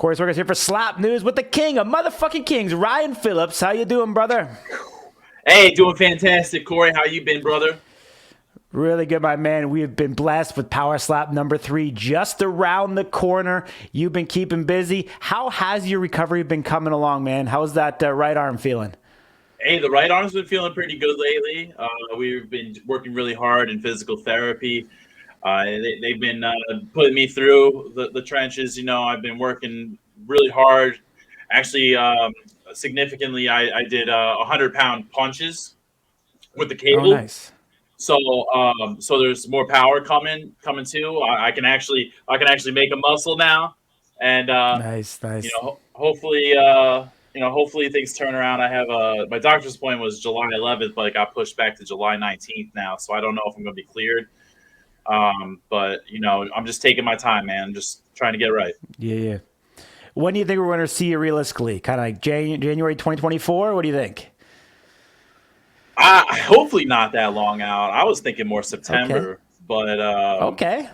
Corey Sorgas here for Slap News with the king of motherfucking kings, Ryan Phillips. How you doing, brother? Hey, doing fantastic, Corey. How you been, brother? Really good, my man. We have been blessed with Power Slap number 3 just around the corner. You've been keeping busy. How has your recovery been coming along, man? How's that right arm feeling? Hey, the right arm's been feeling pretty good lately. We've been working really hard in physical therapy. They've been putting me through the trenches. I've been working really hard. Actually, significantly, I did 100-pound punches with the Oh, cable. nice. So there's more power coming too. I can actually make a muscle now, and Nice, nice. hopefully, hopefully things turn around. I have my doctor's appointment was July 11th, but it got pushed back to July 19th now. So I don't know if I'm going to be cleared. But I'm just taking my time, man. I'm just trying to get right. Yeah, yeah. When do you think we're going to see you realistically? Kind of like January 2024? What do you think? Hopefully not that long out. I was thinking more Okay. September, but Okay.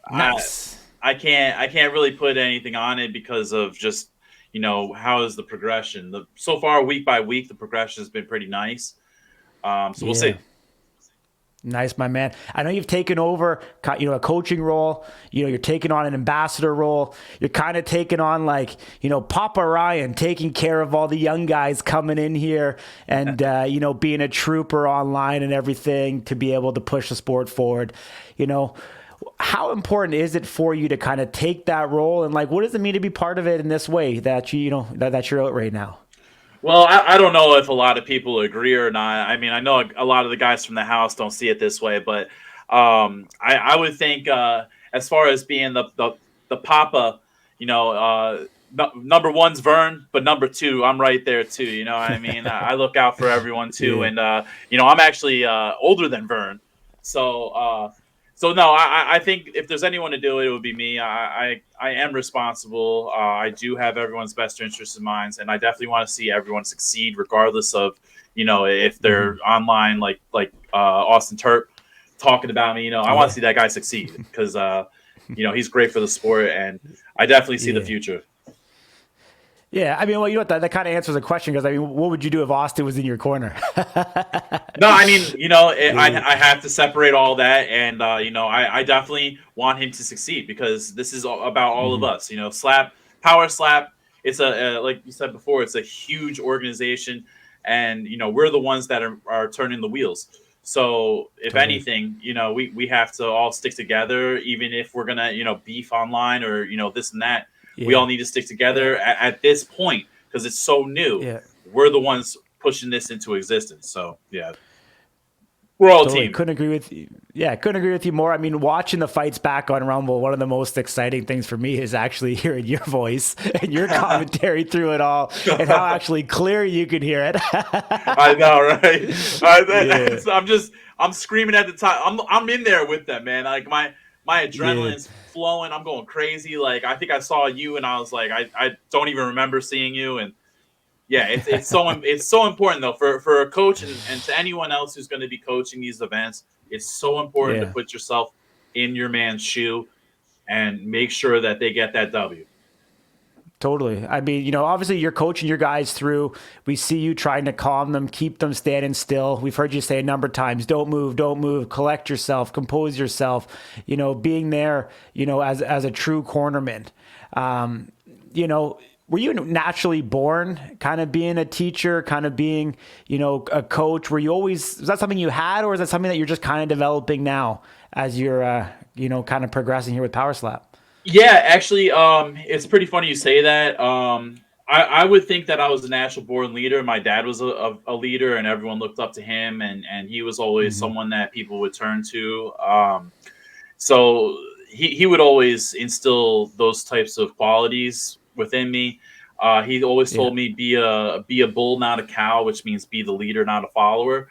I Nice. I can't really put anything on it because of just how is the progression. So far week by week the progression has been pretty nice. So we'll Yeah. see. Nice, my man. I know you've taken over, a coaching role. You're taking on an ambassador role. You're kind of taking on like, Papa Ryan, taking care of all the young guys coming in here and, being a trooper online and everything to be able to push the sport forward. How important is it for you to kind of take that role and like, what does it mean to be part of it in this way that that you're out right now? Well, I don't know if a lot of people agree or not. I mean, I know a lot of the guys from the house don't see it this way, but I would think as far as being the papa, number one's Vern, but number two, I'm right there too. You know what I mean? I look out for everyone too, Yeah. and I'm actually older than Vern, so no, I think if there's anyone to do it, it would be me. I am responsible. I do have everyone's best interests in mind, and I definitely want to see everyone succeed, regardless of if they're online like Austin Turp talking about me. I want to Yeah. see that guy succeed because he's great for the sport, and I definitely see the Yeah. future. Yeah, I mean, well, you know what? That kind of answers the question because I mean, what would you do if Austin was in your corner? No, I mean, Yeah, I have to separate all that, and I definitely want him to succeed because this is about all of us. Slap, Power Slap. It's like you said before, it's a huge organization, and we're the ones that are turning the wheels. So if totally. anything, we have to all stick together, even if we're gonna beef online or this and that. We all Yeah, need to stick yeah, together at this point because it's so new. yeah. We're the ones pushing this into existence. So yeah, we're all a Totally. team. Couldn't agree with you. Yeah, couldn't agree with you more. I mean, watching the fights back on Rumble, one of the most exciting things for me is actually hearing your voice and your commentary through it all and how actually clear you can hear it. I know, right? Yeah, I'm screaming at the top. I'm in there with them, man. Like my yeah, adrenaline's flowing. I'm going crazy. Like I think I saw you, and I was like, I don't even remember seeing you. And yeah, it's so important though for a coach and to anyone else who's going to be coaching these events. It's so important to yeah. put yourself in your man's shoe and make sure that they get that W. Totally. I mean, obviously you're coaching your guys through. We see you trying to calm them, keep them standing still. We've heard you say a number of times, don't move, collect yourself, compose yourself, being there, as a true cornerman. Um, were you naturally born kind of being a teacher, kind of being, a coach? Were you always, is that something you had, or is that something that you're just kind of developing now as you're, kind of progressing here with Power Slap? Yeah, actually, it's pretty funny you say that. I would think that I was a natural born leader. My dad was a leader, and everyone looked up to him, and he was always Hmm. someone that people would turn to. So he would always instill those types of qualities within me. He always Yeah. told me be a bull, not a cow, which means be the leader, not a follower.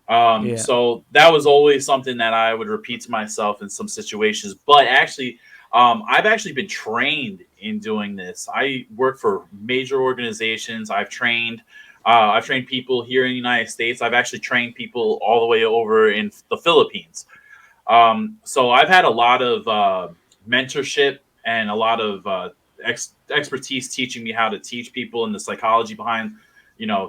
Yeah. So that was always something that I would repeat to myself in some situations. But actually, I've actually been trained in doing this. I work for major organizations. I've trained people here in the United States. I've actually trained people all the way over in the Philippines. So I've had a lot of mentorship and a lot of expertise teaching me how to teach people and the psychology behind,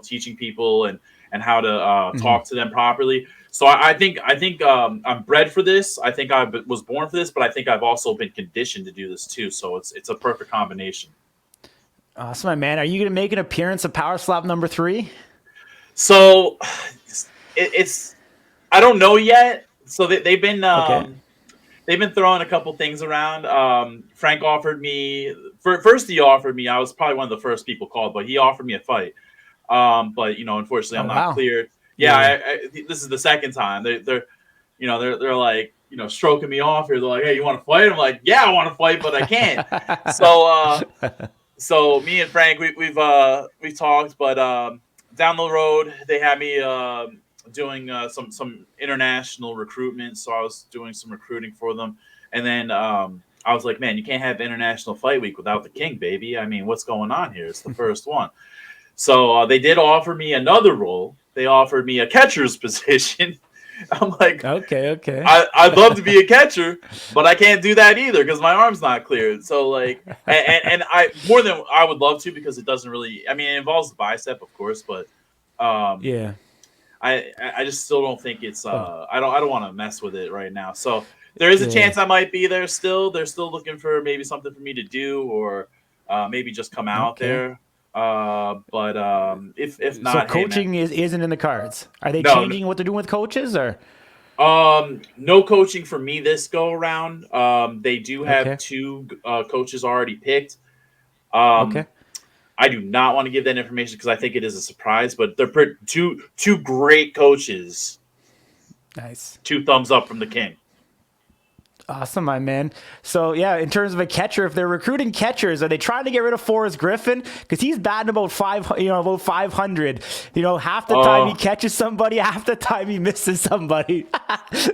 teaching people and how to talk to them properly. So I think I'm bred for this. I think I was born for this, but I think I've also been conditioned to do this too. So it's a perfect combination. Awesome, my man. Are you going to make an appearance at Power Slap number 3? So it's I don't know yet. So Okay. they've been throwing a couple things around. Frank offered me first. He offered me. I was probably one of the first people called, but he offered me a fight. But unfortunately, Oh, I'm not wow. cleared. Yeah, Yeah. this is the second time. They're like stroking me off here. They're like, "Hey, you want to fight?" I'm like, "Yeah, I want to fight, but I can't." So so me and Frank, we've talked, but down the road they had me doing some international recruitment. So I was doing some recruiting for them, and then I was like, "Man, you can't have International Fight Week without the King, baby. I mean, what's going on here? It's the first one." So they did offer me another role. They offered me a catcher's position. I'm like, Okay. Okay. I'd love to be a catcher, but I can't do that either because my arm's not cleared. So like, and I more than I would love to because it doesn't really. I mean, it involves the bicep, of course, but um, Yeah. I just still don't think it's. Oh, I don't want to mess with it right now. So there is a yeah. chance I might be there still. They're still looking for maybe something for me to do or maybe just come out Okay. there. But if So not, hey man, coaching isn't in the cards. Are they no. changing what they're doing with coaches or? No coaching for me this go around. They do have Okay. two coaches already picked. Um, Okay. I do not want to give that information because I think it is a surprise. But they're two great coaches. Nice. Two thumbs up from the king. Awesome, my man. So yeah, in terms of a catcher, if they're recruiting catchers, are they trying to get rid of Forrest Griffin because he's batting about about 500? Half the time he Oh, catches somebody, half the time he misses somebody.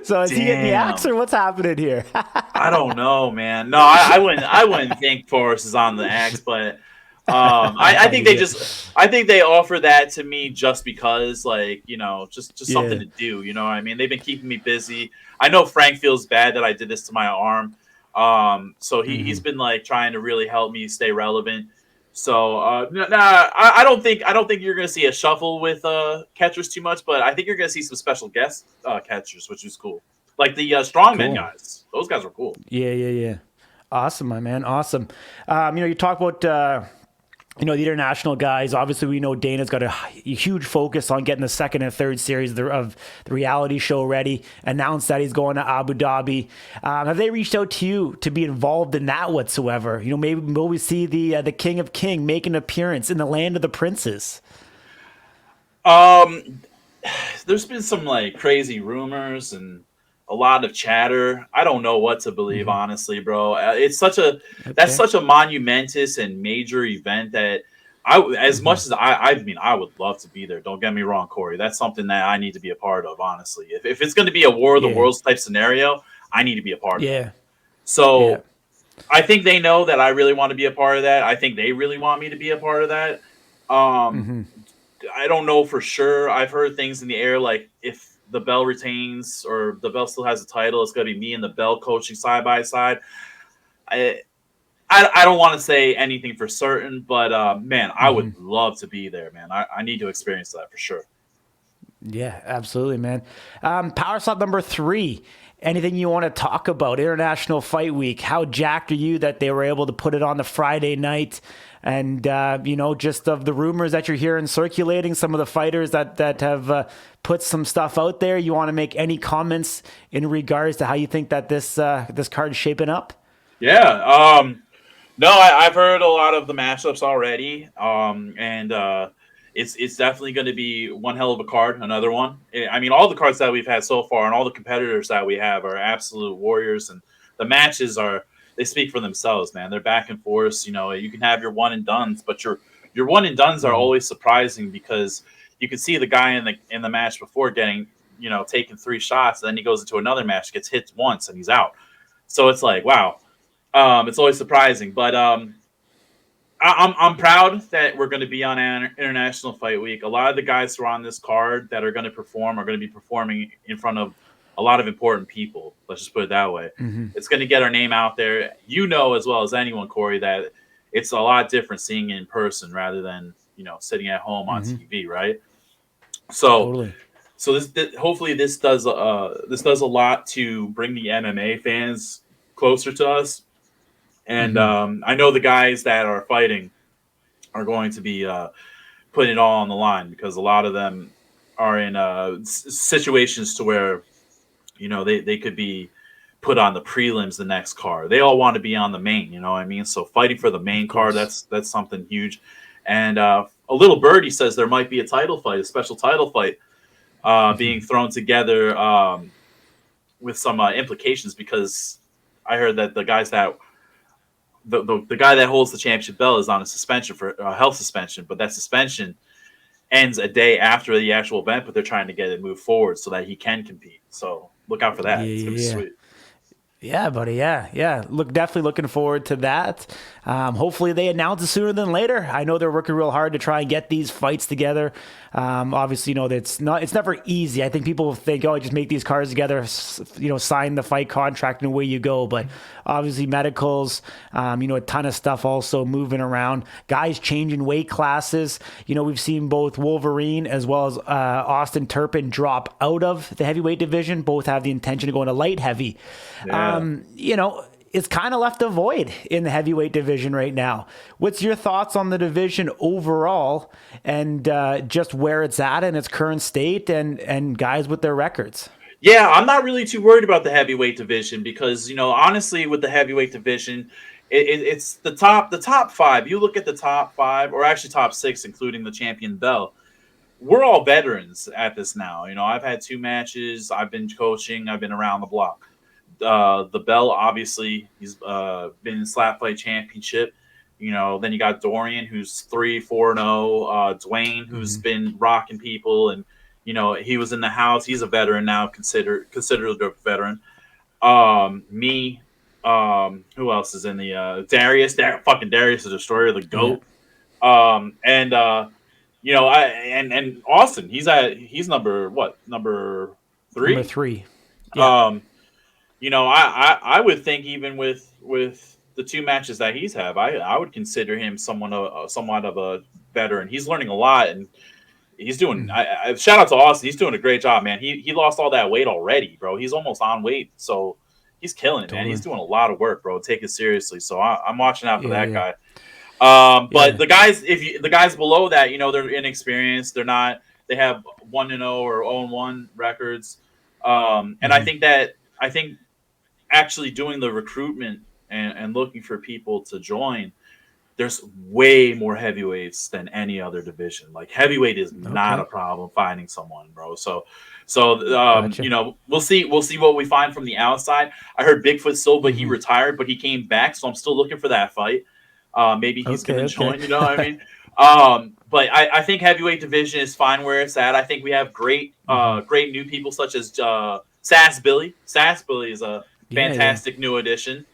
So is he getting the axe damn. or what's happening here? I don't know, man. No, I wouldn't. I wouldn't think Forrest is on the X, but I think they Yeah. just. I think they offer that to me just because, like, just something Yeah. to do. You know what I mean? They've been keeping me busy. I know Frank feels bad that I did this to my arm. So he's been like trying to really help me stay relevant. So I don't think you're gonna see a shuffle with catchers too much, but I think you're gonna see some special guest catchers, which is cool. Like the strongmen Cool. guys. Those guys are cool. Yeah. Yeah. Yeah. Awesome, my man. Awesome. You talk about the international guys. Obviously, we know Dana's got a huge focus on getting the second and third series of the reality show ready. Announced that he's going to Abu Dhabi. Have they reached out to you to be involved in that whatsoever? Maybe will we see the King of King make an appearance in the land of the princes? Um, there's been some like crazy rumors and a lot of chatter. I don't know what to believe, honestly, bro. It's such a that's Okay. such a monumentous and major event that as much as I mean, I would love to be there. Don't get me wrong, Corey. That's something that I need to be a part of, honestly. If it's going to be a War of the Yeah. Worlds type scenario, I need to be a part of that. Yeah. Yeah. So I think they know that I really want to be a part of that. I think they really want me to be a part of that. Um, I don't know for sure. I've heard things in the air like if the Bell retains or the Bell still has a title, it's going to be me and the Bell coaching side by side. I I don't want to say anything for certain, but man, I would love to be there, man. I need to experience that for sure. Yeah, absolutely, man. Power slot number 3. Anything you want to talk about? International Fight Week. How jacked are you that they were able to put it on the Friday night? And just of the rumors that you're hearing circulating, some of the fighters that have put some stuff out there. You want to make any comments in regards to how you think that this card is shaping up? Yeah. No, I've heard a lot of the matchups already. And it's definitely going to be one hell of a card. Another one. I mean, all the cards that we've had so far, and all the competitors that we have are absolute warriors, and the matches are they speak for themselves, man. They're back and forth. You can have your one and dones, but your one and dones are always surprising because you can see the guy in the match before getting taking 3 shots, and then he goes into another match, gets hit once, and he's out. So it's like, wow. It's always surprising, but I'm proud that we're going to be on International Fight Week. A lot of the guys who are on this card that are going to perform are going to be performing in front of a lot of important people. Let's just put it that way. It's going to get our name out there. You know as well as anyone, Corey, that it's a lot different seeing it in person rather than sitting at home on Hmm. TV, right? So Totally. so hopefully this does a lot to bring the MMA fans closer to us. And Hmm. I know the guys that are fighting are going to be putting it all on the line because a lot of them are in situations to where they could be put on the prelims the next card. They all want to be on the main, you know what I mean? So fighting for the Of main card, course. that's something huge. And a little birdie says there might be a title fight, a special title fight being thrown together with some implications because I heard that the guy that holds the championship belt is on a suspension for health suspension, but that suspension ends a day after the actual event, but they're trying to get it moved forward so that he can compete. So look out for Yeah, that. It's gonna be yeah, yeah. sweet. Yeah, buddy. Yeah, yeah. Definitely looking forward to that. Hopefully, they announce it sooner than later. I know they're working real hard to try and get these fights together. Obviously, it's never easy. I think people think, oh, just make these cards together, sign the fight contract, and away you go. But obviously, medicals, a ton of stuff also moving around. Guys changing weight classes. We've seen both Wolverine as well as Austin Turpin drop out of the heavyweight division. Both have the intention to go into light heavy. Yeah. It's kind of left a void in the heavyweight division right now. What's your thoughts on the division overall and just where it's at in its current state and guys with their records? Yeah, I'm not really too worried about the heavyweight division because honestly, with the heavyweight division, it's the top five. You look at the top five, or actually top six, including the champion belt. We're all veterans at this now. I've had 2 matches. I've been coaching. I've been around the block. The bell, obviously, he's been in slap fight championship. Then you got Dorian, who's 3-4-0. Dwayne, who's Hmm. been rocking people, and he was in the house. He's a veteran now, considered a veteran. Me, who else is in the Darius? Fucking Darius, the Destroyer, the Yeah. goat. And I and Austin, he's number what? Number Number 3. three. Yeah. Um, I would think even with the 2 matches that he's had, I would consider him somewhat of a veteran. He's learning a lot, and he's doing. Mm. Shout out to Austin. He's doing a great job, man. He lost all that weight already, bro. He's almost on weight, so he's killing it, man. He's Totally. doing a lot of work, bro. Take it seriously. So I'm watching out for Yeah. that Yeah. guy. But Yeah. the guys below that, they're inexperienced. They're not. They have 1-0 or 0-1 records. And Hmm. I think actually doing the recruitment and looking for people to join, there's way more heavyweights than any other division. Like heavyweight is not a Okay. problem finding someone, bro. So Gotcha. we'll see what we find from the outside. I heard Bigfoot Silva, he Hmm. retired, but he came back, so I'm still looking for that fight. Maybe he's Okay. gonna Okay. join. You know what I mean? But I think heavyweight division is fine where it's at. I think we have Hmm. great new people such as Sass Billy. Sass Billy is a Yeah. Yeah. fantastic new addition.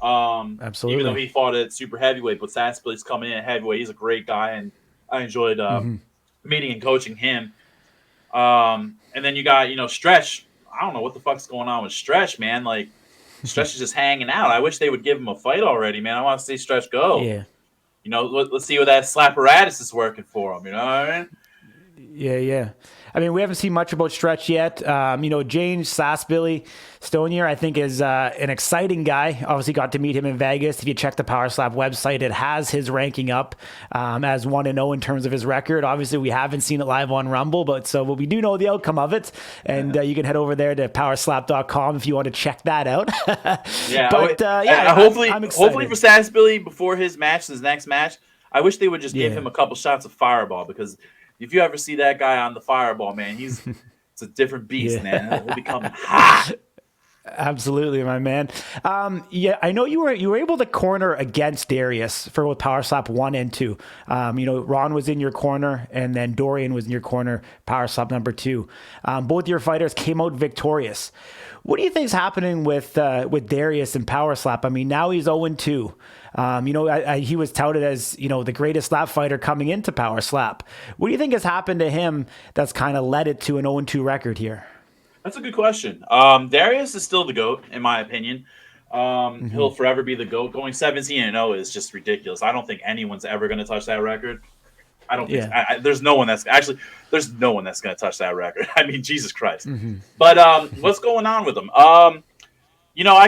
Even though Absolutely. he fought at super heavyweight, but Sass Billy's coming in at heavyweight. He's a great guy, and I enjoyed Hmm. meeting and coaching him. And then you got Stretch. I don't know what the fuck's going on with Stretch, man. Like Stretch is just hanging out. I wish they would give him a fight already, man. I want to see Stretch go. Yeah. Let's see what that slapparatus is working for him. You know what I mean? Yeah, yeah. I mean, we haven't seen much about Stretch yet. James Sassbilly Stonier, I think, is an exciting guy. Obviously, got to meet him in Vegas. If you check the Power Slap website, it has his ranking up as 1-0 in terms of his record. Obviously, we haven't seen it live on Rumble, but we do know the outcome of it. And you can head over there to powerslap.com if you want to check that out. Yeah. But yeah, hopefully, I'm hopefully for excited. Sass Billy before his next match, I wish they would just give Yeah. him a couple shots of Fireball because if you ever see that guy on the Fireball, man, it's a different beast, man. He'll be coming hot. Absolutely, my man. Yeah, I know you were able to corner against Darius for both Power Slap 1 and 2. Ron was in your corner, and then Dorian was in your corner, Power Slap number 2. Both your fighters came out victorious. What do you think is happening with Darius and Power Slap? I mean, now he's 0-2. He was touted as the greatest slap fighter coming into Power Slap. What do you think has happened to him that's kind of led it to an 0-2 record here? That's a good question. Darius is still the GOAT, in my opinion. He'll forever be the GOAT. Going 17-0 is just ridiculous. I don't think anyone's ever going to touch that record. I don't think Yeah. there's no one that's there's no one that's going to touch that record. I mean, Jesus Christ. Mm-hmm. But what's going on with him? I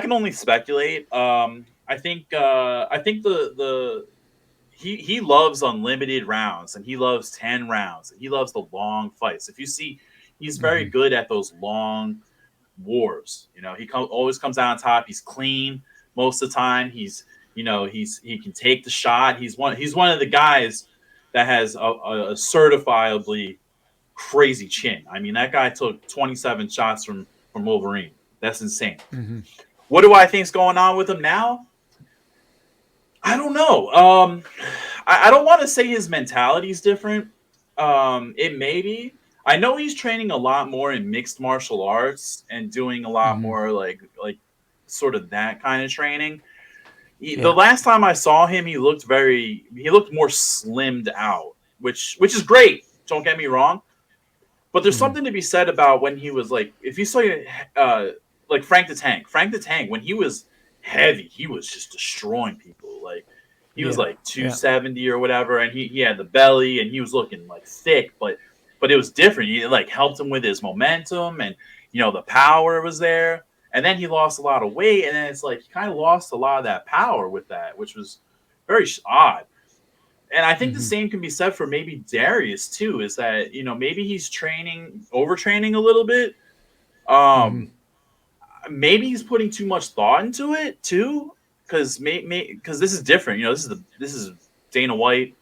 can only speculate. I think the he loves unlimited rounds, and he loves 10 rounds, and he loves the long fights. If you see, he's very Mm-hmm. good at those long wars. He always comes out on top. He's clean most of the time. He can take the shot. He's one of the guys that has a certifiably crazy chin. I mean, that guy took 27 shots from Wolverine. That's insane. Mm-hmm. What do I think's going on with him now? I don't know. I don't want to say his mentality is different. It may be. I know he's training a lot more in mixed martial arts and doing a lot Mm-hmm. more like sort of that kind of training. The Yeah. last time I saw him, he looked more slimmed out, which is great. Don't get me wrong, but there's Mm-hmm. something to be said about when he was like, if you saw like Frank the Tank, when he was heavy, he was just destroying people. Like he was Yeah. like Yeah. 270 or whatever, and he had the belly and he was looking like thick, but it was different. He like helped him with his momentum, and the power was there. And then he lost a lot of weight, and then it's like he kind of lost a lot of that power with that, which was very odd. And I think the Mm-hmm. same can be said for maybe Darius too. Is that maybe he's overtraining a little bit. Mm-hmm. Um, Maybe he's putting too much thought into it too, because because this is different. This is Dana White,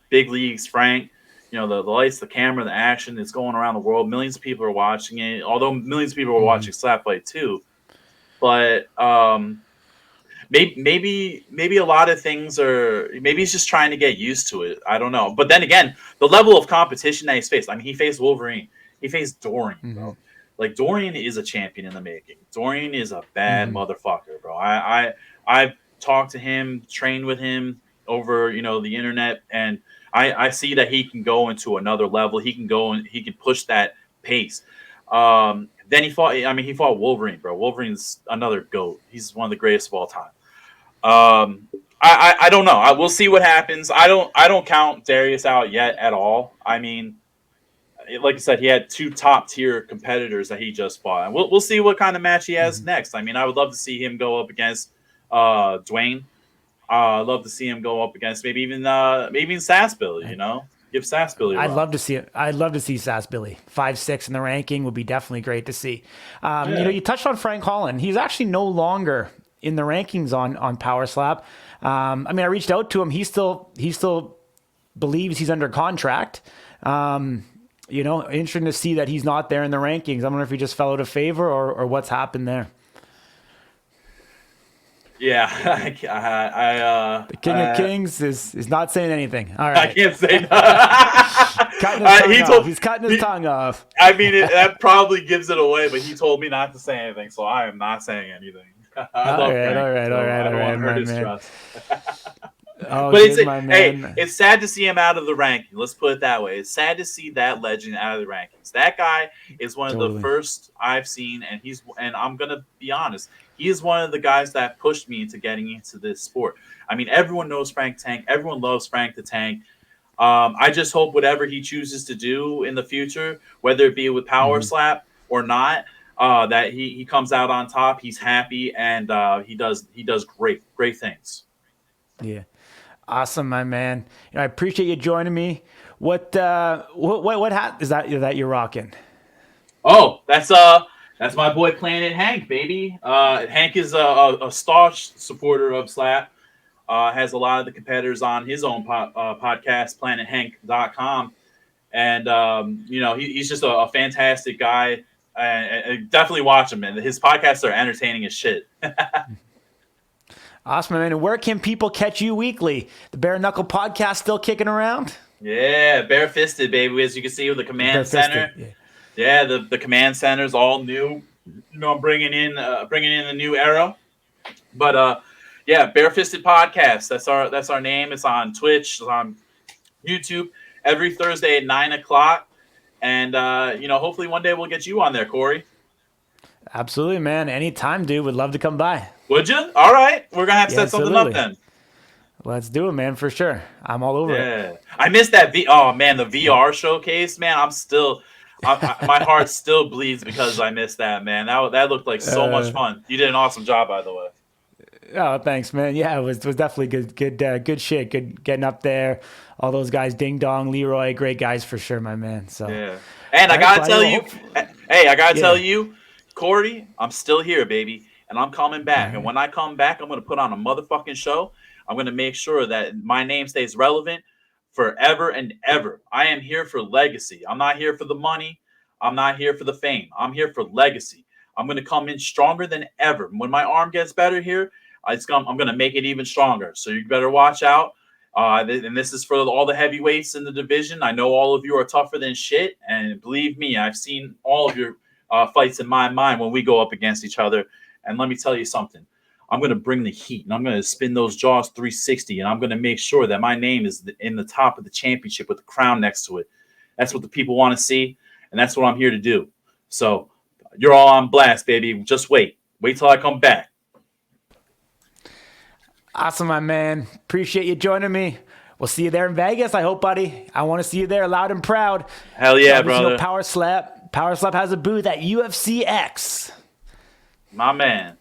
big leagues, Frank. The lights, the camera, the action. It's going around the world. Millions of people are watching it. Although millions of people are Mm-hmm. watching Slap Fight too, but maybe a lot of things are. Maybe he's just trying to get used to it. I don't know. But then again, the level of competition that he's faced. I mean, he faced Wolverine. He faced Dorian, Mm-hmm. bro. Like Dorian is a champion in the making. Dorian is a bad Mm-hmm. motherfucker, bro. I've talked to him, trained with him over the internet, and I see that he can go into another level. He can go and he can push that pace. Then he fought. I mean, he fought Wolverine, bro. Wolverine's another goat. He's one of the greatest of all time. Um, I don't know. We'll see what happens. I don't count Darius out yet at all. I mean, like I said, he had two top tier competitors that he just fought, and we'll see what kind of match he has Mm-hmm. next. I mean, I would love to see him go up against Dwayne. I'd love to see him go up against maybe even Sassbilly. Give Sassbilly a I'd run. love to see it. I'd love to see Sass Billy 5'6" in the ranking would be definitely great to see. Yeah. You touched on Frank Holland. He's actually no longer in the rankings on Power Slap. I mean, I reached out to him. He still believes he's under contract. Interesting to see that he's not there in the rankings. I wonder if he just fell out of favor or what's happened there. Yeah, The King of Kings is not saying anything. All I right, can't say cutting his tongue he off. told He's cutting his tongue off. I mean, that probably gives it away, but he told me not to say anything, so I am not saying anything. I All love right, Frank, all right, all so right, I all don't want right, to hurt my his man. trust. Oh, But good, my man. it's sad to see him out of the ranking. Let's put it that way. It's sad to see that legend out of the rankings. That guy is one of the Totally. first I've seen, and I'm gonna be honest. He is one of the guys that pushed me into getting into this sport. I mean, everyone knows Frank Tank. Everyone loves Frank the Tank. I just hope whatever he chooses to do in the future, whether it be with Power Mm-hmm. Slap or not, that he comes out on top. He's happy, and he does great things. Yeah. Awesome, my man. I appreciate you joining me. What hat is that you're rocking? Oh, that's my boy Planet Hank, baby. Hank is a staunch supporter of Slap. Has a lot of the competitors on his own podcast, PlanetHank.com, and he's just a fantastic guy. And definitely watch him, man. His podcasts are entertaining as shit. Awesome, man. And where can people catch you weekly? The Bare Knuckle podcast still kicking around? Yeah, bare-fisted, baby. As you can see with the command Bare-fisted. center. Yeah. Yeah, the command center is all new. I'm bringing in a new era. But yeah, Barefisted Podcast. That's our name. It's on Twitch. It's on YouTube every Thursday at 9 o'clock. And hopefully one day we'll get you on there, Corey. Absolutely, man. Anytime, dude. Would love to come by. Would you? All right, we're gonna have to Yeah, set something up absolutely. then. Let's do it, man, for sure. I'm all over it. Yeah, I missed that. Oh man, the VR showcase, man. I'm still, my heart still bleeds because I missed that, man. That looked like so much fun. You did an awesome job, by the way. Oh, thanks, man. Yeah, it was definitely good shit. Good getting up there. All those guys, Ding Dong, Leroy, great guys for sure, my man. So, Yeah, and I all right, gotta buddy. tell Well, you, hey, I gotta tell yeah. you, Corey, I'm still here, baby, and I'm coming All back. And right. when I come back, I'm gonna put on a motherfucking show. I'm gonna make sure that my name stays relevant forever and ever. I am here for legacy. I'm not here for the money. I'm not here for the fame. I'm here for legacy. I'm gonna come in stronger than ever. When my arm gets better here, I'm gonna make it even stronger. So you better watch out. And this is for all the heavyweights in the division. I know all of you are tougher than shit, and believe me, I've seen all of your fights in my mind when we go up against each other. And let me tell you something. I'm going to bring the heat, and I'm going to spin those jaws 360, and I'm going to make sure that my name is in the top of the championship with the crown next to it. That's what the people want to see, and that's what I'm here to do. So you're all on blast, baby. Just wait. Wait till I come back. Awesome, my man. Appreciate you joining me. We'll see you there in Vegas, I hope, buddy. I want to see you there loud and proud. Hell yeah, Obviously, you know, brother. Power Slap. Power Slap has a booth at UFC X. My man.